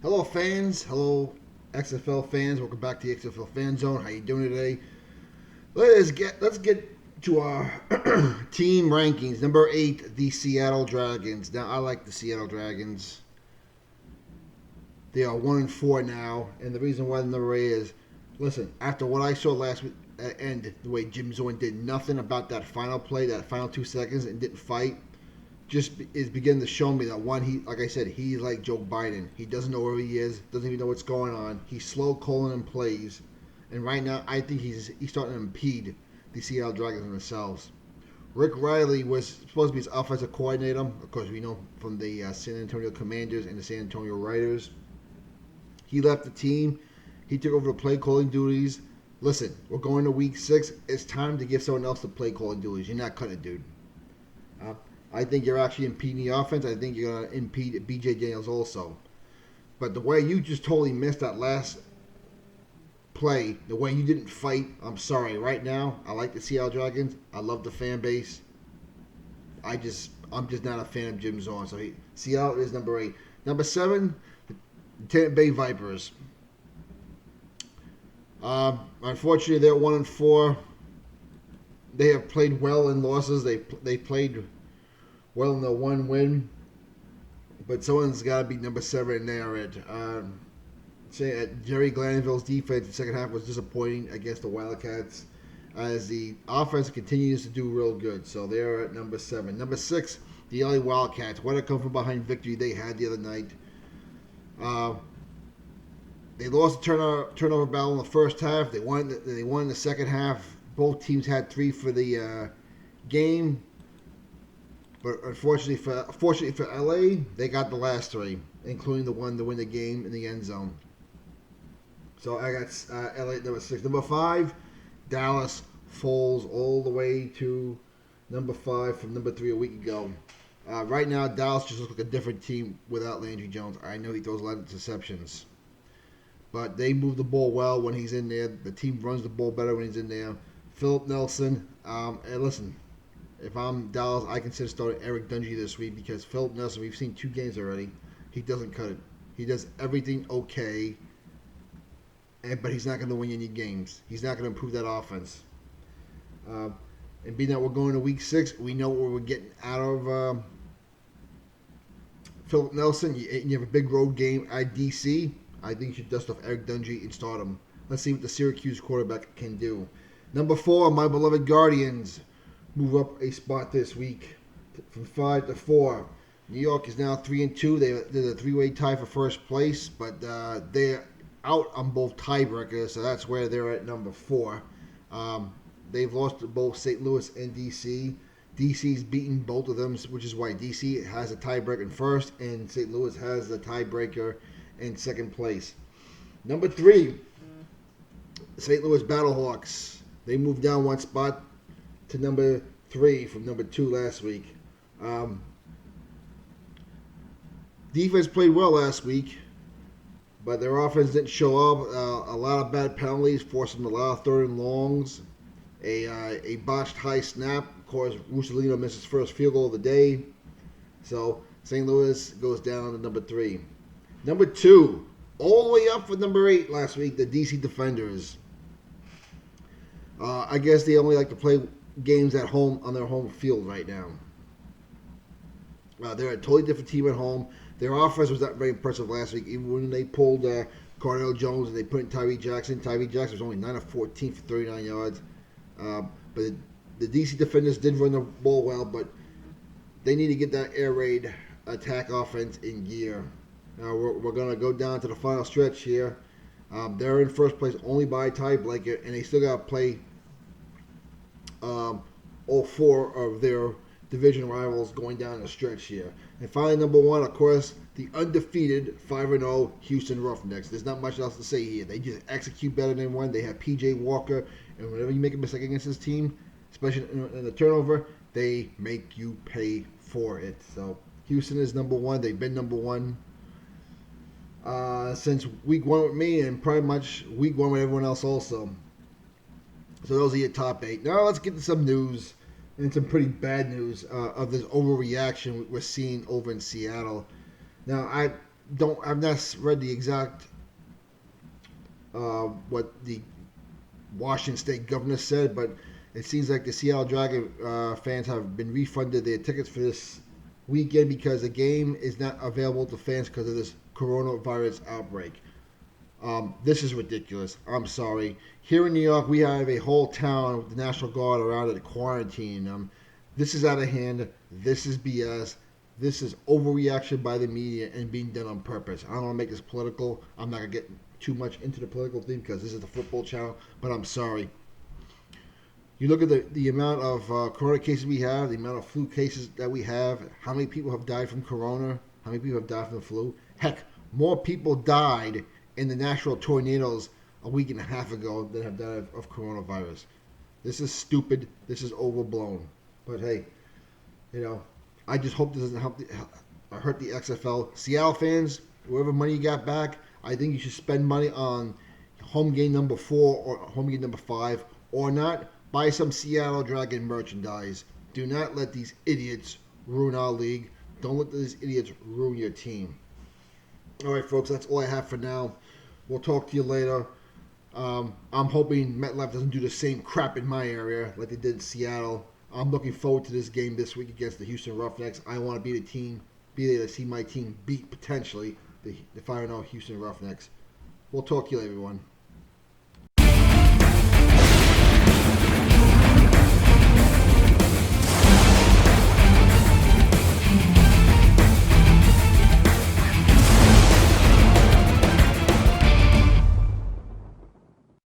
Hello, fans. Hello, XFL fans. Welcome back to the XFL Fan Zone. How you doing today? Let's get to our team rankings. Number 8, the Seattle Dragons. Now, I like the Seattle Dragons. They are 1-4 now, and the reason why the number 8 is, listen, after what I saw last week, and the way Jim Zorn did nothing about that final play, that final 2 seconds, and didn't fight, just is beginning to show me that one, he, like I said, he's like Joe Biden. He doesn't know where he is, doesn't even know what's going on. He's slow calling in plays, and right now I think he's starting to impede the Seattle Dragons themselves. Rick Riley was supposed to be his offensive coordinator. Of course, we know from the San Antonio Commanders and the San Antonio Raiders. He left the team. He took over the play calling duties. Listen, we're going to week 6. It's time to give someone else the play calling duties. You're not cutting it, dude. Uh, I think you're actually impeding the offense. I think you're going to impede B.J. Daniels also. But the way you just totally missed that last play, the way you didn't fight, I'm sorry. Right now, I like the Seattle Dragons. I love the fan base. I'm just not a fan of Jim Zorn. So Seattle is number 8. Number 7, the Tampa Bay Vipers. Unfortunately, they're 1-4. They have played well in losses. They played well in the one win, but someone's got to be number 7 and they are it. Jerry Glanville's defense in the second half was disappointing against the Wildcats as the offense continues to do real good. So they're at number 7. Number 6, the LA Wildcats. What a come from behind victory they had the other night. They lost the turnover battle in the first half. They won in the second half. Both teams had 3 for the game. But unfortunately for LA, they got the last 3, including the one to win the game in the end zone. So I got LA at number 6. Number 5, Dallas falls all the way to number 5 from number 3 a week ago. Right now, Dallas just looks like a different team without Landry Jones. I know he throws a lot of interceptions. But they move the ball well when he's in there. The team runs the ball better when he's in there. Philip Nelson, and listen, if I'm Dallas, I consider starting Eric Dungy this week because Philip Nelson, we've seen 2 games already. He doesn't cut it. He does everything okay, but he's not going to win any games. He's not going to improve that offense. And being that we're going to week 6, we know what we're getting out of Philip Nelson. You have a big road game at DC. I think you should dust off Eric Dungy and start him. Let's see what the Syracuse quarterback can do. Number 4, my beloved Guardians move up a spot this week from 5 to 4. New York is now 3-2. They're a 3-way tie for first place, but they're out on both tiebreakers, so that's where they're at number 4. They've lost to both St. Louis and DC. DC's beaten both of them, which is why DC has a tiebreaker in first, and St. Louis has the tiebreaker in second place. Number 3, St. Louis Battlehawks. They moved down 1 spot to number 3 from number 2 last week. Defense played well last week, but their offense didn't show up. A lot of bad penalties, forcing a lot of 3rd and longs. A botched high snap. Of course, Russolino missed his first field goal of the day. So St. Louis goes down to number 3. Number 2, all the way up for number 8 last week, the DC Defenders. I guess they only like to play games at home on their home field right now. They're a totally different team at home. Their offense was not very impressive last week, even when they pulled Cardell Jones and they put in Tyree Jackson. Tyree Jackson was only 9 of 14 for 39 yards. But the DC Defenders did run the ball well, but they need to get that air raid attack offense in gear. Now we're going to go down to the final stretch here. They're in first place only by a tiebreaker, and they still got to play all 4 of their division rivals going down the stretch here. And finally, number 1, of course, the undefeated 5-0 Houston Roughnecks. There's not much else to say here. They just execute better than one. They have P.J. Walker, and whenever you make a mistake against this team, especially in the turnover, they make you pay for it. So Houston is number 1. They've been number 1 since week 1 with me, and pretty much week 1 with everyone else also. So those are your top 8. Now let's get to some news, and some pretty bad news of this overreaction we're seeing over in Seattle. Now, I've not read the exact what the Washington State governor said, but it seems like the Seattle Dragon fans have been refunded their tickets for this weekend because the game is not available to fans because of this coronavirus outbreak. This is ridiculous. I'm sorry. Here in New York, we have a whole town with the National Guard around it quarantining them. This is out of hand. This is BS. This is overreaction by the media and being done on purpose. I don't want to make this political. I'm not going to get too much into the political thing because this is the football channel, but I'm sorry. You look at the amount of corona cases we have, the amount of flu cases that we have, how many people have died from corona, how many people have died from the flu. Heck, more people died in the Nashville tornadoes a week and a half ago than have died of coronavirus. This is stupid. This is overblown. But hey, I just hope this doesn't hurt the XFL. Seattle fans, whatever money you got back, I think you should spend money on home game number 4 or home game number 5, or not. Buy some Seattle Dragon merchandise. Do not let these idiots ruin our league. Don't let these idiots ruin your team. All right, folks, that's all I have for now. We'll talk to you later. I'm hoping MetLife doesn't do the same crap in my area like they did in Seattle. I'm looking forward to this game this week against the Houston Roughnecks. I want to be there to see my team beat potentially the 5-0 Houston Roughnecks. We'll talk to you later, everyone.